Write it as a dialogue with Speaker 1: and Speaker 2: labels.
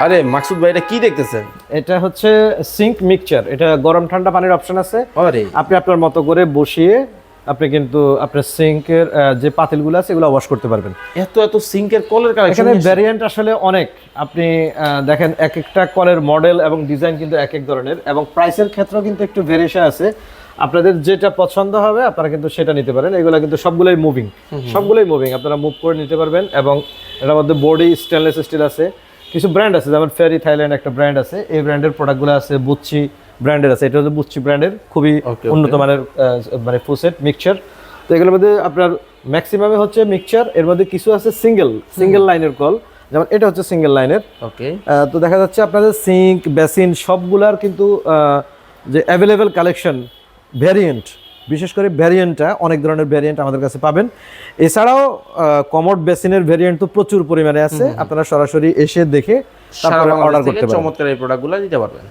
Speaker 1: আরে মাকসুদ ভাই, এটা কি দেখতেছেন?
Speaker 2: এটা হচ্ছে সিঙ্ক মিক্সচার। এটা গরম ঠান্ডা পানির অপশন আছে।
Speaker 1: আরে
Speaker 2: আপনি আপনার মতো করে বসিয়ে আপনি কিন্তু আপনার সিঙ্কের যে পাতিলগুলো আছে এগুলো ওয়াশ করতে পারবেন।
Speaker 1: এত এত সিঙ্কের কলের কালেকশন
Speaker 2: এখানে ভ্যারিয়েন্ট আসলে অনেক। আপনি দেখেন এক একটা কলের মডেল এবং ডিজাইন কিন্তু এক এক ধরনের, এবং প্রাইসের ক্ষেত্রেও কিন্তু একটু ভেরিয়েশন আছে। আপনাদের যেটা পছন্দ হবে আপনারা কিন্তু সেটা নিতে পারেন। এগুলো কিন্তু সবগুলোই মুভিং, আপনারা মুভ করে নিতে পারবেন। এবং এটার মধ্যে বডি স্টেনলেস স্টিল আছে। কিছু ব্র্যান্ড আছে, যেমন ফেরি থাইল্যান্ড একটা ব্র্যান্ড আছে, এই ব্র্যান্ডের প্রোডাক্টগুলো আছে। বুচ্চি ব্র্যান্ডের আছে, এটা হচ্ছে বুচ্চি ব্র্যান্ডের খুবই উন্নত মানের মানে ফুসেট মিক্সচার। তো এগুলোর মধ্যে আপনার ম্যাক্সিমামে হচ্ছে মিক্সচার, এর মধ্যে কিছু আছে সিঙ্গেল লাইনের কল, যেমন এটা হচ্ছে সিঙ্গেল লাইনের।
Speaker 1: ওকে,
Speaker 2: তো দেখা যাচ্ছে আপনাদের সিঙ্ক বেসিন সবগুলার কিন্তু যে অ্যাভেলেবেল কালেকশন ভ্যারিয়েন্ট, বিশেষ করে ভ্যারিয়েন্টটা অনেক ধরনের ভ্যারিয়েন্ট আমাদের কাছে পাবেন। এছাড়াও কমোড বেসিনের ভ্যারিয়েন্ট তো প্রচুর পরিমাণে আছে, আপনারা সরাসরি এসে দেখে তারপরে অর্ডার করতে পারেন।
Speaker 1: চমৎকার এই প্রোডাক্টগুলো দিতে পারবেন।